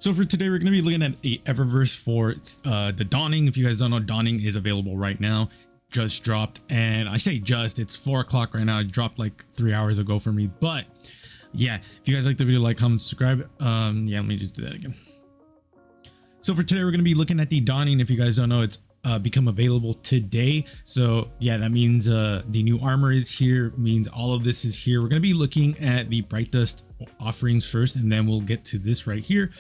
So for today, we're going to be looking at a Eververse for the Dawning. If you guys don't know, Dawning is available right now. Just dropped, and I say just, it's 4 o'clock right now. It dropped like 3 hours ago for me. But yeah, if you guys like the video, like, comment, subscribe. Yeah, let me just do that again. So for today, we're going to be looking at the Dawning. If you guys don't know, it's become available today. So yeah, that means the new armor is here, means all of this is here. We're going to be looking at the Bright Dust offerings first, and then we'll get to this right here.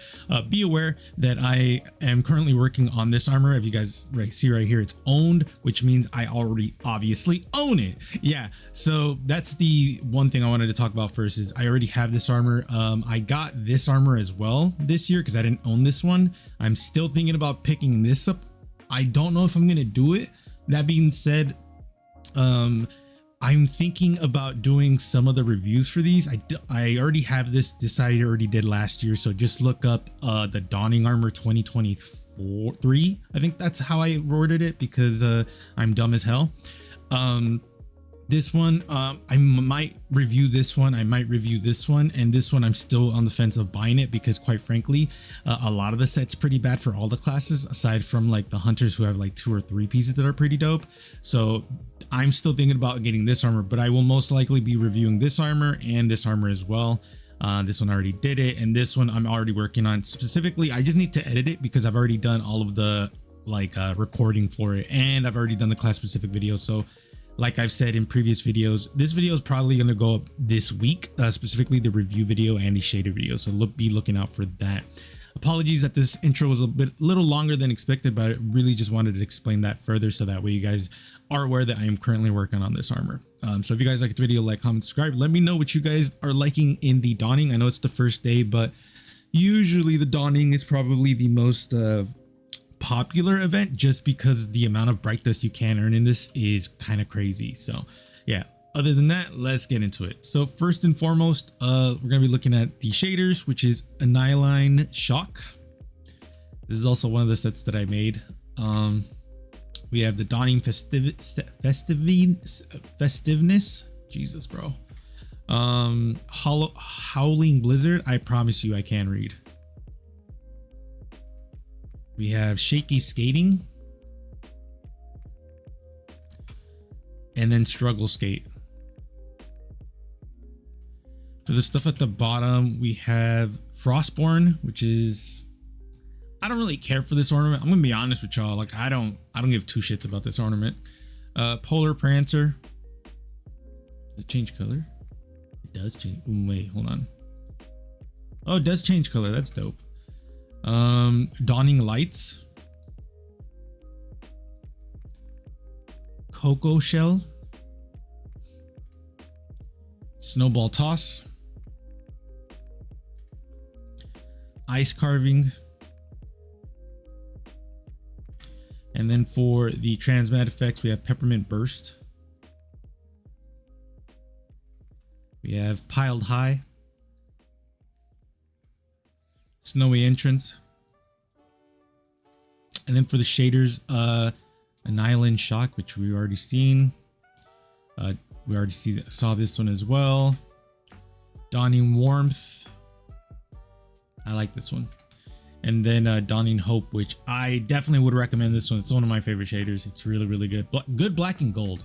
Be aware that I am currently working on this armor. If you guys see right here, it's owned, which means I already obviously own it. Yeah, so that's the one thing I wanted to talk about first. Is I already have this armor. I got this armor as well this year because I didn't own this one. I'm still thinking about picking this up. I don't know if I'm gonna do it. That being said, I'm thinking about doing some of the reviews for these. I already have this decided, already did last year. So just look up the Dawning Armor 2023. I think that's how I worded it because I'm dumb as hell. This one, I might review this one. I might review this one, and this one I'm still on the fence of buying it because, quite frankly, a lot of the set's pretty bad for all the classes, aside from like the hunters who have like 2 or 3 pieces that are pretty dope. So I'm still thinking about getting this armor, but I will most likely be reviewing this armor and this armor as well. This one I already did it, and this one I'm already working on. Specifically, I just need to edit it because I've already done all of the recording for it, and I've already done the class specific video. So like I've said in previous videos, this video is probably going to go up this week, specifically the review video and the shader video. So be looking out for that. Apologies that this intro was a little longer than expected, but I really just wanted to explain that further so that way you guys are aware that I am currently working on this armor. So if you guys like the video, like, comment, subscribe. Let me know what you guys are liking in the Dawning. I know it's the first day, but usually the Dawning is probably the most popular event just because the amount of Bright Dust you can earn in this is kind of crazy. So yeah, other than that, let's get into it. So first and foremost, we're gonna be looking at the shaders, which is Aniline Shock. This is also one of the sets that I made. We have the Dawning Festiveness. Jesus, bro. Howling Blizzard. I promise you I can read. We have Shaky Skating, and then Struggle Skate. For the stuff at the bottom, we have Frostborn, which is, I don't really care for this ornament. I'm gonna be honest with y'all. Like I don't give 2 shits about this ornament. Polar Prancer. Does it change color? It does change. Ooh, wait, hold on. Oh, it does change color. That's dope. Dawning Lights, Cocoa Shell, Snowball Toss, Ice Carving, and then for the transmat effects we have Peppermint Burst, we have Piled High, Snowy Entrance, and then for the shaders, Aniline Shock, which we already seen. We already saw this one as well. Dawning Warmth. I like this one. And then Dawning Hope, which I definitely would recommend this one. It's one of my favorite shaders. It's really, really good. Good black and gold.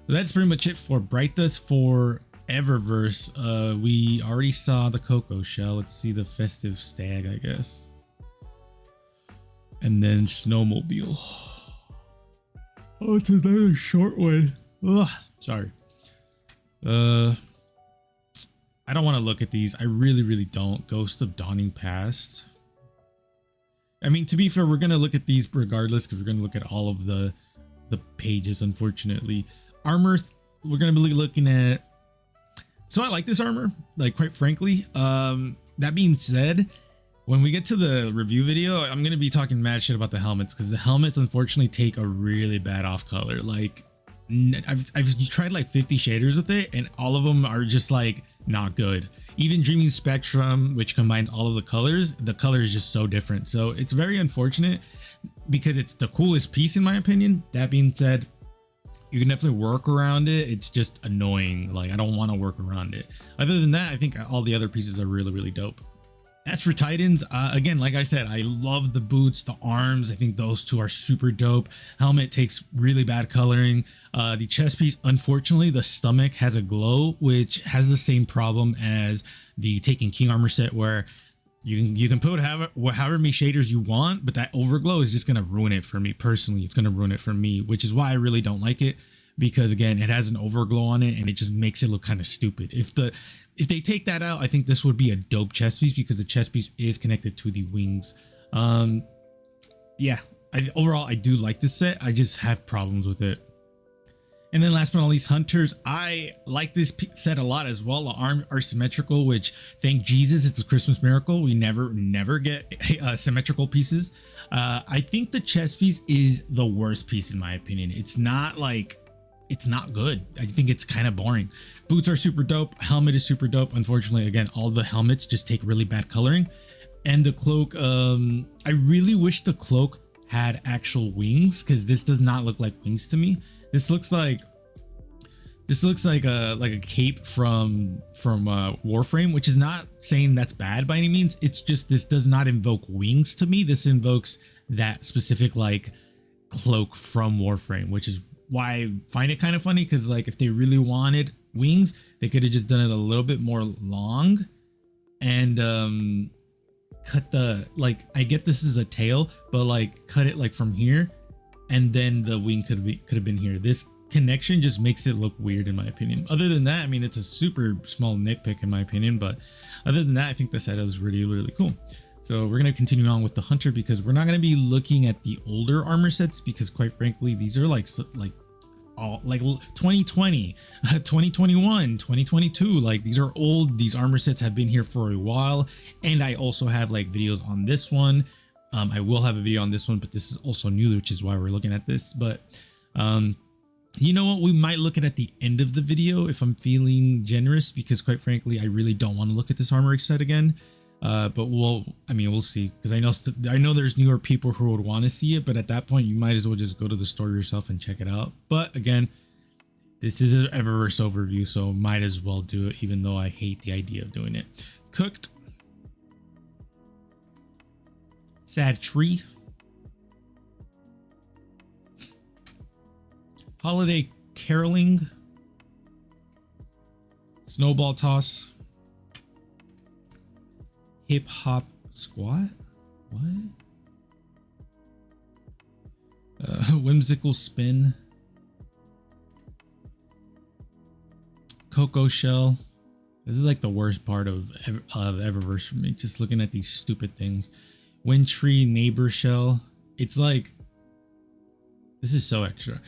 So that's pretty much it for Bright Dust. For Eververse, we already saw the Cocoa Shell. Let's see the Festive Stag, I guess. And then Snowmobile. Oh, it's another short one. Ugh, sorry. I don't want to look at these. I really, really don't. Ghost of Dawning Past. I mean, to be fair, we're going to look at these regardless because we're going to look at all of the pages, unfortunately. Armor, we're going to be looking at. So I like this armor, like, quite frankly. That being said, when we get to the review video, I'm going to be talking mad shit about the helmets because the helmets unfortunately take a really bad off color. Like I've tried like 50 shaders with it and all of them are just like not good. Even Dreaming Spectrum, which combines all of the color is just so different. So it's very unfortunate because it's the coolest piece in my opinion. That being said, you can definitely work around it. It's just annoying. Like I don't want to work around it. Other than that, I think all the other pieces are really, really dope. As for Titans, again, like I said, I love the boots, the arms. I think those two are super dope. Helmet takes really bad coloring. The chest piece, unfortunately, the stomach has a glow, which has the same problem as the Taken King armor set, where you can put however many shaders you want, but that overglow is just gonna ruin it for me personally. It's gonna ruin it for me, which is why I really don't like it, because again, it has an overglow on it and it just makes it look kind of stupid. If they take that out, I think this would be a dope chest piece, because the chest piece is connected to the wings. Yeah, overall I do like this set. I just have problems with it. And then last but not least, hunters. I like this set a lot as well. The arms are symmetrical, which thank Jesus, it's a Christmas miracle. We never get symmetrical pieces. I think the chest piece is the worst piece in my opinion. It's not good. I think it's kind of boring. Boots are super dope. Helmet is super dope. Unfortunately, again, all the helmets just take really bad coloring. And the cloak, I really wish the cloak had actual wings, because this does not look like wings to me. This looks like a cape from Warframe, which is not saying that's bad by any means. It's just this does not invoke wings to me. This invokes that specific like cloak from Warframe, which is why I find it kind of funny, because like if they really wanted wings, they could have just done it a little bit more long and cut the, like, I get this is a tail, but like cut it like from here, and then the wing could have been here. This connection just makes it look weird in my opinion. Other than that, I mean, it's a super small nitpick in my opinion, but other than that, I think the set is really cool. So we're going to continue on with the hunter, because we're not going to be looking at the older armor sets, because quite frankly, these are like all like 2020, 2021, 2022. Like these are old. These armor sets have been here for a while. And I also have like videos on this one. I will have a video on this one, but this is also new, which is why we're looking at this. But you know what, we might look at the end of the video if I'm feeling generous, because quite frankly, I really don't want to look at this armor set again. But we'll see, because I know there's newer people who would want to see it, but at that point you might as well just go to the store yourself and check it out. But again, this is an Eververse overview, so might as well do it, even though I hate the idea of doing it. Cooked. Sad tree. Holiday caroling. Snowball toss. Hip hop squat. What? Whimsical spin. Cocoa shell. This is like the worst part of Eververse for me, just looking at these stupid things. Wintry neighbor shell. It's like, this is so extra.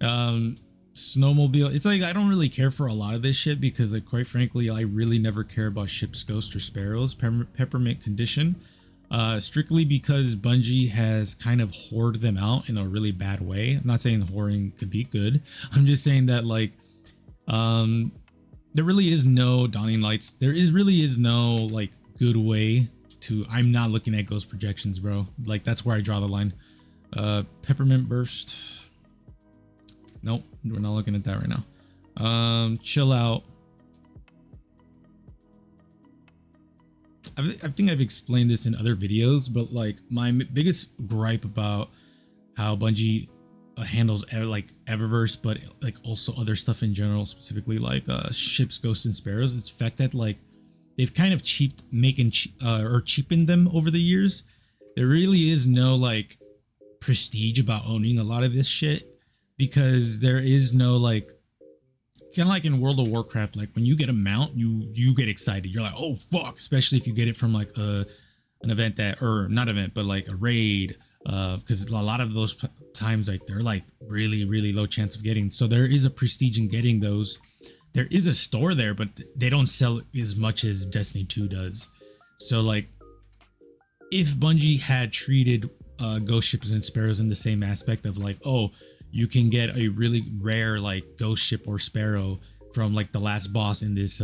Snowmobile. It's like I don't really care for a lot of this shit, because like quite frankly, I really never care about ship's ghost or sparrows. Peppermint condition. Strictly because Bungie has kind of hoarded them out in a really bad way. I'm not saying hoarding could be good. I'm just saying that like there really is no Dawning Lights. Really is no like good way to, I'm not looking at ghost projections, bro. Like that's where I draw the line. Peppermint burst. Nope, we're not looking at that right now. Chill out. I think I've explained this in other videos, but like my biggest gripe about how Bungie handles like Eververse, but like also other stuff in general, specifically like ships, ghosts, and sparrows, is the fact that like they've kind of cheapened them over the years. There really is no like prestige about owning a lot of this shit, because there is no like, kind of like in World of Warcraft, like when you get a mount, you get excited. You're like, oh fuck, especially if you get it from like an event that, or not event, but like a raid, because a lot of those times like they're like really low chance of getting. So there is a prestige in getting those. There is a store there, but they don't sell as much as Destiny 2 does. So like if Bungie had treated ghost ships and sparrows in the same aspect of like, oh, you can get a really rare like ghost ship or sparrow from like the last boss in this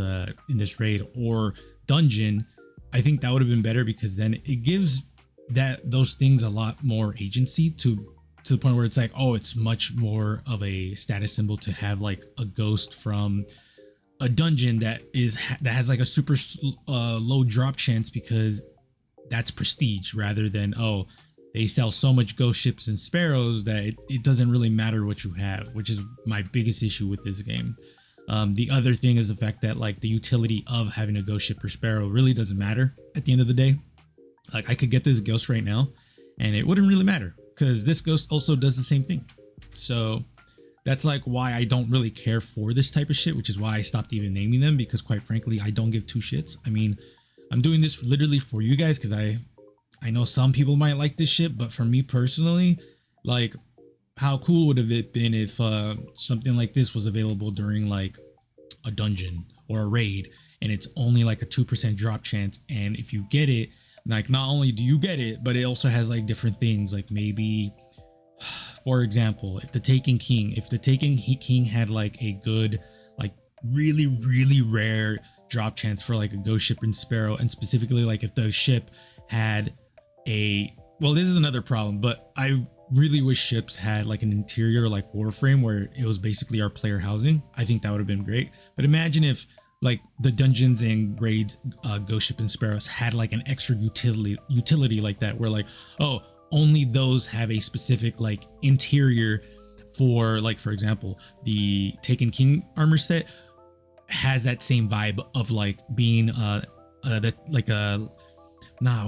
raid or dungeon, I think that would have been better, because then it gives those things a lot more agency to the point where it's like, oh, it's much more of a status symbol to have like a ghost from a dungeon that has like a super low drop chance, because that's prestige rather than, oh, they sell so much ghost ships and sparrows that it doesn't really matter what you have, which is my biggest issue with this game. The other thing is the fact that like the utility of having a ghost ship or sparrow really doesn't matter at the end of the day. Like I could get this ghost right now and it wouldn't really matter because this ghost also does the same thing. So that's like why I don't really care for this type of shit, which is why I stopped even naming them, because quite frankly, I don't give two shits. I mean, I'm doing this literally for you guys because I know some people might like this shit, but for me personally, like how cool would have it been if something like this was available during like a dungeon or a raid and it's only like a 2% drop chance, and if you get it, like not only do you get it, but it also has like different things, like maybe for example, if the Taken King had like a good, like really rare drop chance for like a ghost ship and sparrow, and specifically like if the ship had well, this is another problem, but I really wish ships had like an interior like Warframe where it was basically our player housing. I think that would have been great. But imagine if like the dungeons and raids ghost ship and sparrows had like an extra utility like that, where like, oh, only those have a specific like interior. For like, for example, the Taken King armor set has that same vibe of like being what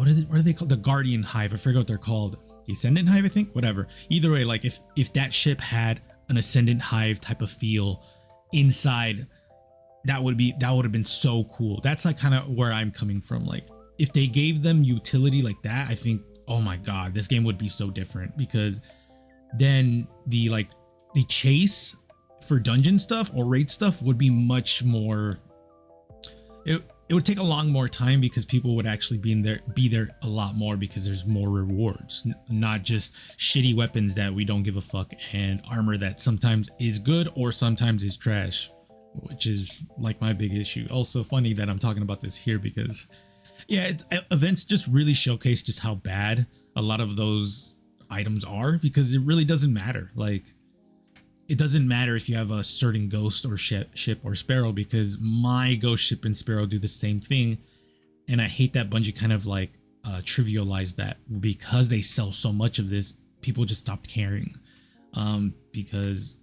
are they called? The Guardian Hive. I forget what they're called. The Ascendant Hive, I think. Whatever. Either way, like if that ship had an Ascendant Hive type of feel inside, that would have been so cool. That's like kind of where I'm coming from. Like if they gave them utility like that, I think, oh my god, this game would be so different, because then the chase for dungeon stuff or raid stuff would be much more. It would take a long more time, because people would actually be there a lot more, because there's more rewards, not just shitty weapons that we don't give a fuck and armor that sometimes is good or sometimes is trash, which is like my big issue. Also funny that I'm talking about this here, because yeah, events just really showcase just how bad a lot of those items are, because it really doesn't matter. Like it doesn't matter if you have a certain ghost or ship or sparrow, because my ghost ship and sparrow do the same thing. And I hate that Bungie kind of like trivialized that, because they sell so much of this. People just stopped caring, because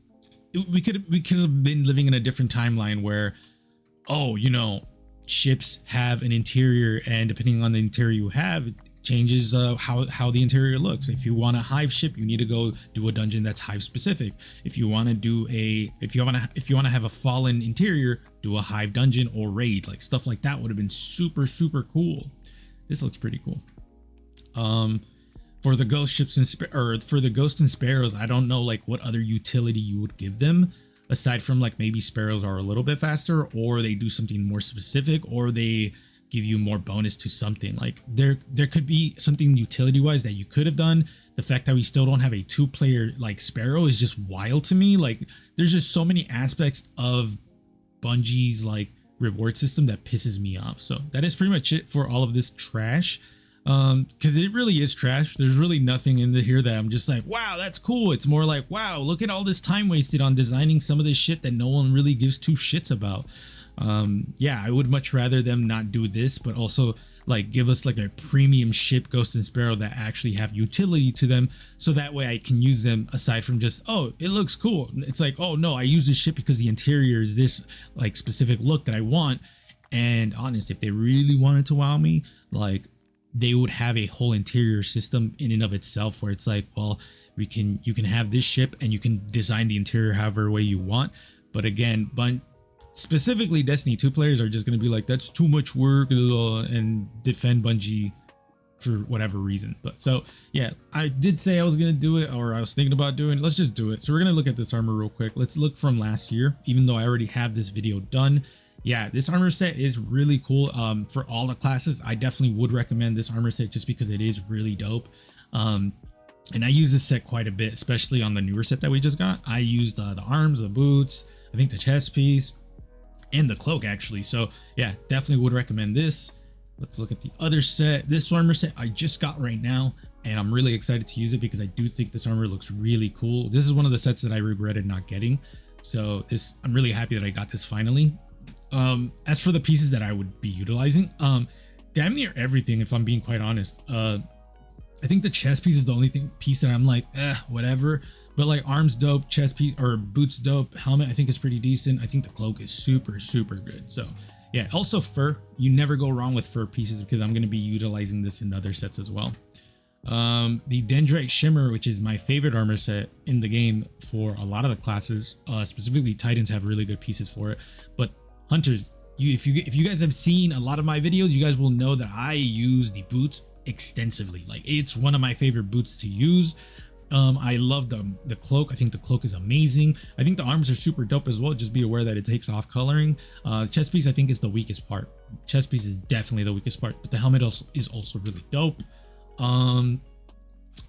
we could have been living in a different timeline where, oh, you know, ships have an interior, and depending on the interior you have, it changes how the interior looks. If you want a hive ship, you need to go do a dungeon that's hive specific. If you want to do if you want to have a fallen interior, do a hive dungeon or raid. Like stuff like that would have been super cool. This looks pretty cool. For the ghost ships and for the ghost and sparrows, I don't know like what other utility you would give them, aside from like maybe sparrows are a little bit faster, or they do something more specific, or they give you more bonus to something. Like there could be something utility wise that you could have done. The fact that we still don't have a 2-player like sparrow is just wild to me. Like there's just so many aspects of Bungie's like reward system that pisses me off. So that is pretty much it for all of this trash, because it really is trash. There's really nothing in here that I'm just like, wow, that's cool. It's more like, wow, look at all this time wasted on designing some of this shit that no one really gives two shits about. Yeah, I would much rather them not do this, but also like give us like a premium ship, Ghost and Sparrow, that actually have utility to them, so that way I can use them aside from just, oh, it looks cool. It's like, oh no, I use this ship because the interior is this like specific look that I want. And honest, if they really wanted to wow me, like they would have a whole interior system in and of itself, where it's like, well, you can have this ship and you can design the interior however way you want. But again, specifically Destiny 2 players are just going to be like, that's too much work, and defend Bungie for whatever reason. But so yeah, I did say I was going to do it, or I was thinking about doing it. Let's just do it. So we're going to look at this armor real quick. Let's look from last year, even though I already have this video done. Yeah, this armor set is really cool. For all the classes, I definitely would recommend this armor set just because it is really dope. And I use this set quite a bit, especially on the newer set that we just got. I used the arms, the boots, I think the chest piece, and the cloak actually. So yeah, definitely would recommend this. Let's look at the other set. This armor set I just got right now, and I'm really excited to use it because I do think this armor looks really cool. This is one of the sets that I regretted not getting. So I'm really happy that I got this finally. As for the pieces that I would be utilizing, damn near everything, if I'm being quite honest. I think the chest piece is the only piece that I'm like, whatever. But like arms dope, chest piece or boots dope, helmet I think is pretty decent. I think the cloak is super, super good. So yeah, also fur. You never go wrong with fur pieces because I'm going to be utilizing this in other sets as well. The Dendrite Shimmer, which is my favorite armor set in the game for a lot of the classes, specifically Titans have really good pieces for it. But Hunters, if you guys have seen a lot of my videos, you guys will know that I use the boots extensively. Like it's one of my favorite boots to use. I love the cloak. I think the cloak is amazing. I think the arms are super dope as well. Just be aware that it takes off coloring. Chest piece I think is the weakest part. Chest piece is definitely the weakest part, but the helmet is also really dope.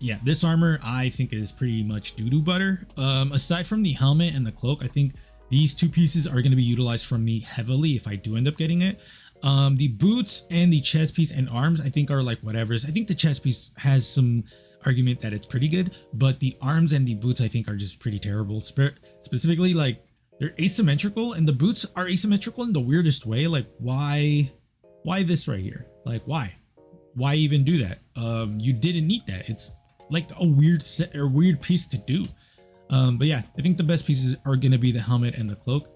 Yeah, this armor I think is pretty much doo-doo butter. Aside from the helmet and the cloak, I think these two pieces are going to be utilized from me heavily if I do end up getting it. The boots and the chest piece and arms I think are like whatever's. I think the chest piece has some argument that it's pretty good, but the arms and the boots I think are just pretty terrible. Specifically, like they're asymmetrical, and the boots are asymmetrical in the weirdest way. Like why this right here? Like why even do that? You didn't need that. It's like a weird set or weird piece to do. But yeah, I think the best pieces are gonna be the helmet and the cloak.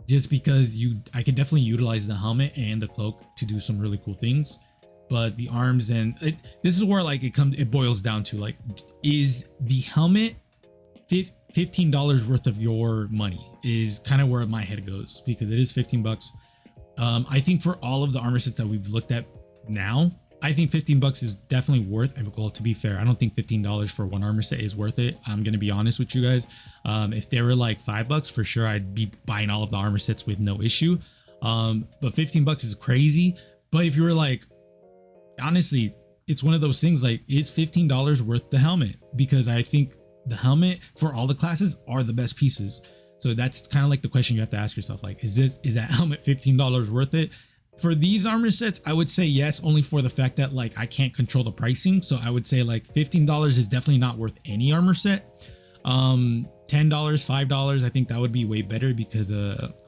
Just because I could definitely utilize the helmet and the cloak to do some really cool things. But the arms and this is where like it boils down to like, is the helmet $15 worth of your money is kind of where my head goes, because it is 15 bucks. I think for all of the armor sets that we've looked at now, I think 15 bucks is definitely worth. Well, to be fair, I don't think $15 for one armor set is worth it. I'm going to be honest with you guys. If they were like $5 for sure, I'd be buying all of the armor sets with no issue. But 15 bucks is crazy. But if you were like, honestly, it's one of those things like, is $15 worth the helmet? Because I think the helmet for all the classes are the best pieces. So that's kind of like the question you have to ask yourself. Like, is that helmet $15 worth it? For these armor sets, I would say yes, only for the fact that like I can't control the pricing. So I would say like $15 is definitely not worth any armor set. $10, $5, I think that would be way better, because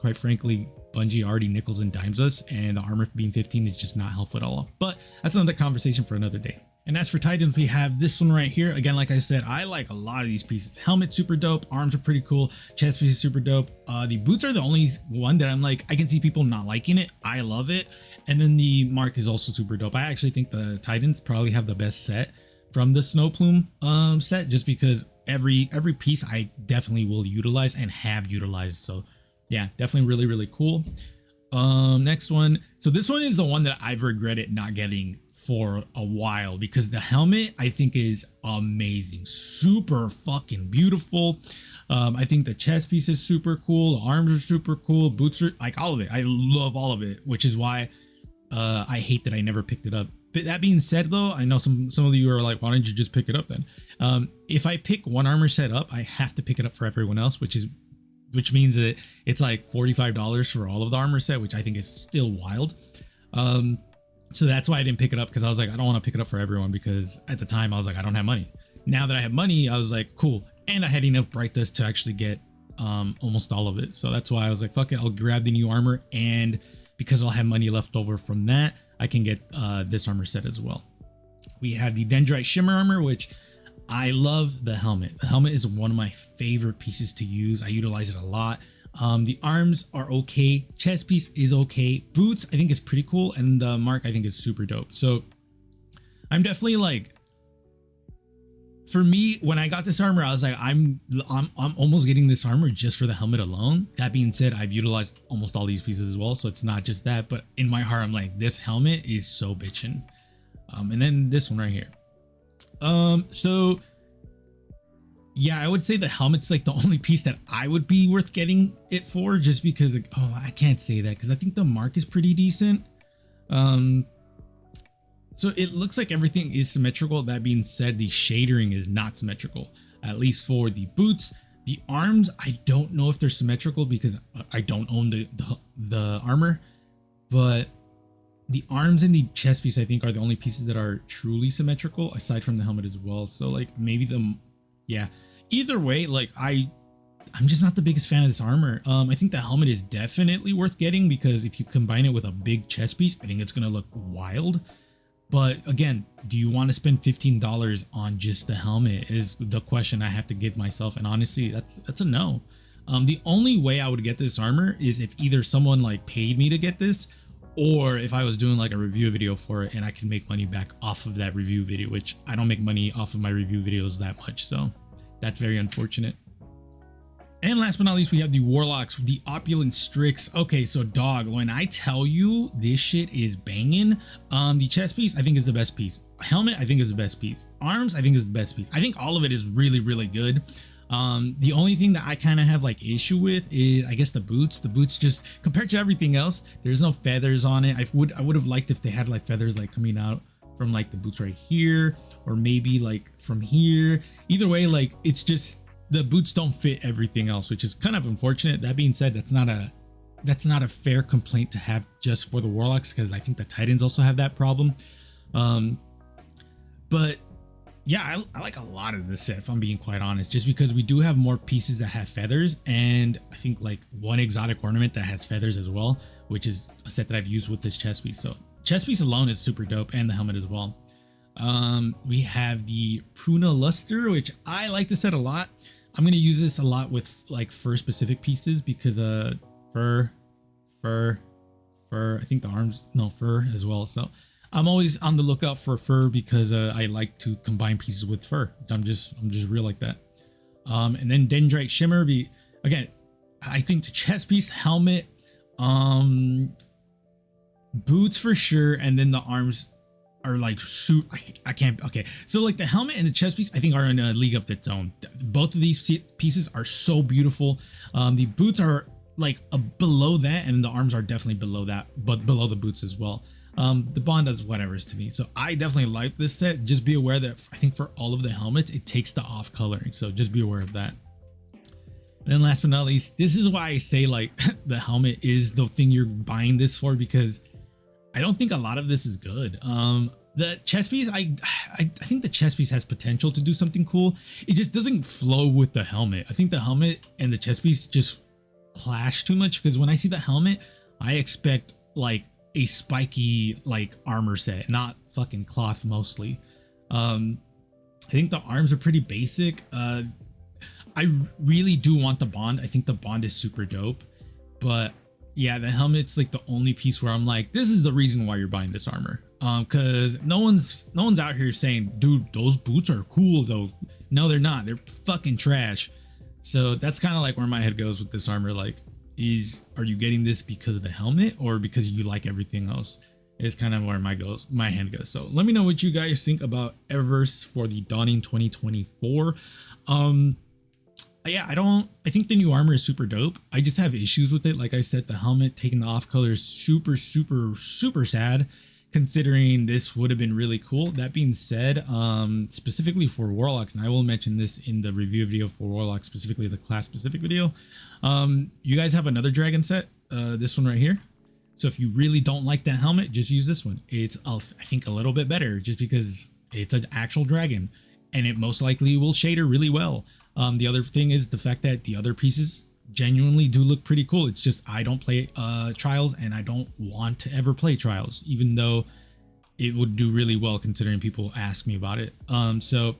quite frankly, Bungie already nickels and dimes us, and the armor being 15 is just not helpful at all. But that's another conversation for another day. And as for Titans, we have this one right here. Again, like I said, I like a lot of these pieces. Helmet super dope, arms are pretty cool, chest piece is super dope. The boots are the only one that I'm like, I can see people not liking it. I love it. And then the mark is also super dope. I actually think the Titans probably have the best set from the Snow Plume set, just because every piece I definitely will utilize and have utilized. So yeah, definitely really, really cool. Next one. So this one is the one that I've regretted not getting for a while, because the helmet I think is amazing, super fucking beautiful. I think the chest piece is super cool, the arms are super cool, boots are like all of it. I love all of it, which is why I hate that I never picked it up. But that being said, though, I know some of you are like, why don't you just pick it up then? If I pick one armor set up, I have to pick it up for everyone else, which means that it's like $45 for all of the armor set, which I think is still wild. So that's why I didn't pick it up, because I was like, I don't want to pick it up for everyone, because at the time I was like, I don't have money. Now that I have money, I was like, cool. And I had enough bright dust to actually get almost all of it. So that's why I was like, fuck it, I'll grab the new armor. And because I'll have money left over from that, I can get this armor set as well. We have the Dendrite Shimmer armor, which I love the helmet. The helmet is one of my favorite pieces to use. I utilize it a lot. The arms are okay. Chest piece is okay. Boots I think is pretty cool, and the mark I think is super dope. So I'm definitely like, for me, when I got this armor, I was like, I'm almost getting this armor just for the helmet alone. That being said, I've utilized almost all these pieces as well, so it's not just that. But in my heart, I'm like, this helmet is so bitchin'. And then this one right here. So yeah, I would say the helmet's like the only piece that I would be worth getting it for, just because like, oh, I can't say that because I think the mark is pretty decent. So it looks like everything is symmetrical. That being said, the shadering is not symmetrical, at least for the boots. The arms, I don't know if they're symmetrical because I don't own the armor, but the arms and the chest piece I think are the only pieces that are truly symmetrical, aside from the helmet as well. So like maybe yeah, either way, like I I'm just not the biggest fan of this armor. I think the helmet is definitely worth getting because if you combine it with a big chest piece, I think it's gonna look wild. But again, do you want to spend $15 on just the helmet is the question I have to give myself, and honestly, that's a no. The only way I would get this armor is if either someone like paid me to get this, or if I was doing like a review video for it and I can make money back off of that review video, which I don't make money off of my review videos that much, so that's very unfortunate. And last but not least, we have the Warlocks, the Opulent Strix. Okay, so dog, when I tell you this shit is banging, the chest piece I think is the best piece. Helmet I think is the best piece. Arms I think is the best piece. I think all of it is really, really good. The only thing that I kind of have like issue with is I guess the boots. The boots just compared to everything else, there's no feathers on it. I would have liked if they had like feathers like coming out from like the boots right here, or maybe like from here. Either way, like it's just the boots don't fit everything else, which is kind of unfortunate. That being said, that's not a fair complaint to have just for the Warlocks, because I think the Titans also have that problem. But yeah, I like a lot of this set, if I'm being quite honest, just because we do have more pieces that have feathers, and I think like one exotic ornament that has feathers as well, which is a set that I've used with this chest piece. So chest piece alone is super dope, and the helmet as well. We have the Pruna Luster, which I like this set a lot. I'm going to use this a lot with like fur specific pieces because fur, I think the arms, no, fur as well. So I'm always on the lookout for fur because I like to combine pieces with fur. I'm just real like that. And then Dendrite Shimmer, again, I think the chest piece, helmet, boots for sure, and then the arms are like shoot. I can't. Okay, so like the helmet and the chest piece I think are in a league of its own. Both of these pieces are so beautiful. The boots are like below that, and the arms are definitely below that, but below the boots as well. The bond does whatever's to me, so I definitely like this set. Just be aware that I think for all of the helmets it takes the off coloring, so just be aware of that. And then last but not least, this is why I say like the helmet is the thing you're buying this for, because I don't think a lot of this is good. The chest piece, I think the chest piece has potential to do something cool. It just doesn't flow with the helmet. I think the helmet and the chest piece just clash too much, because when I see the helmet, I expect like a spiky like armor set, not fucking cloth mostly. I think the arms are pretty basic. I really do want the bond. I think the bond is super dope, but yeah, the helmet's like the only piece where I'm like, this is the reason why you're buying this armor. Because no one's out here saying, dude, those boots are cool though. No, they're not. They're fucking trash. So that's kind of like where my head goes with this armor. Like, are you getting this because of the helmet or because you like everything else? It's kind of where my hand goes. So let me know what you guys think about Eververse for the Dawning 2024. Yeah, I think the new armor is super dope. I just have issues with it. Like I said, the helmet taking the off color is super, super, super sad, considering this would have been really cool. That being said, specifically for Warlocks, and I will mention this in the review video for Warlocks, specifically the class specific video, you guys have another dragon set, this one right here. So if you really don't like that helmet, just use this one. It's, I think, a little bit better just because it's an actual dragon, and it most likely will shader really well. The other thing is the fact that the other pieces genuinely do look pretty cool. It's just I don't play Trials, and I don't want to ever play Trials, even though it would do really well considering people ask me about it. So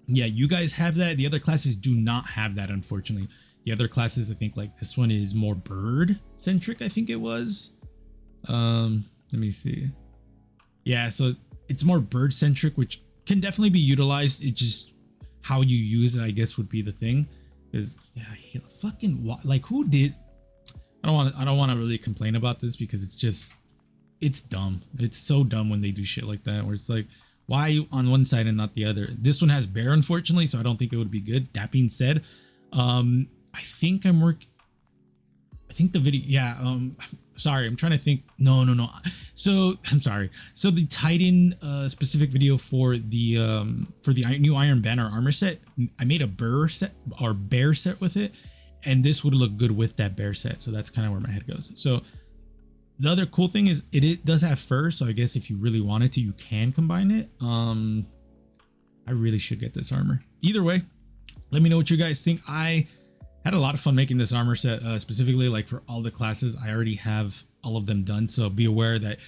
yeah, you guys have that. The other classes do not have that, unfortunately. The other classes, I think like this one is more bird centric, I think it was. Let me see. Yeah, so it's more bird centric, which can definitely be utilized. It just how you use it, I guess, would be the thing. Is yeah, fucking like who did? I don't want to really complain about this because it's dumb. It's so dumb when they do shit like that, where it's like, why are you on one side and not the other? This one has bear, unfortunately, so I don't think it would be good. That being said, I think the video, yeah, sorry, I'm trying to think. No. So I'm sorry. So the Titan specific video for the new Iron Banner armor set, I made a bear set with it, and this would look good with that bear set. So that's kind of where my head goes. So the other cool thing is it does have fur, so I guess if you really wanted to, you can combine it. I really should get this armor. Either way, let me know what you guys think. I Had a lot of fun making this armor set, specifically like for all the classes. I already have all of them done, so be aware that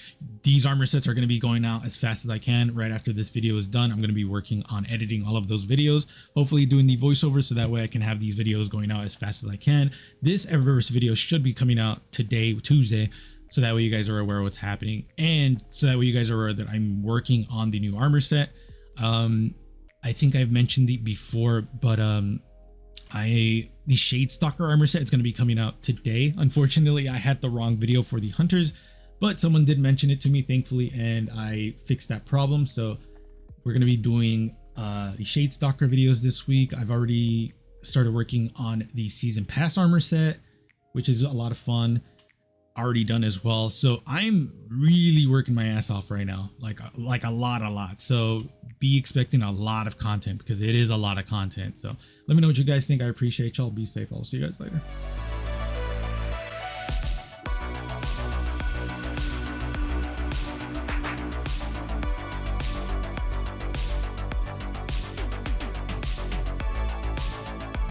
these armor sets are going to be going out as fast as I can. Right after this video is done, I'm going to be working on editing all of those videos, hopefully doing the voiceover, so that way I can have these videos going out as fast as I can. This Eververse video should be coming out today, Tuesday, so that way you guys are aware of what's happening, and so that way you guys are aware that I'm working on the new armor set. I think I've mentioned it before, but the Shade Stalker armor set is going to be coming out today. Unfortunately, I had the wrong video for the hunters, but someone did mention it to me, thankfully, and I fixed that problem. So we're going to be doing the Shade Stalker videos this week. I've already started working on the season pass armor set, which is a lot of fun, already done as well. So I'm really working my ass off right now, like a lot. So be expecting a lot of content, because it is a lot of content. So let me know what you guys think. I appreciate y'all. Be safe. I'll see you guys later.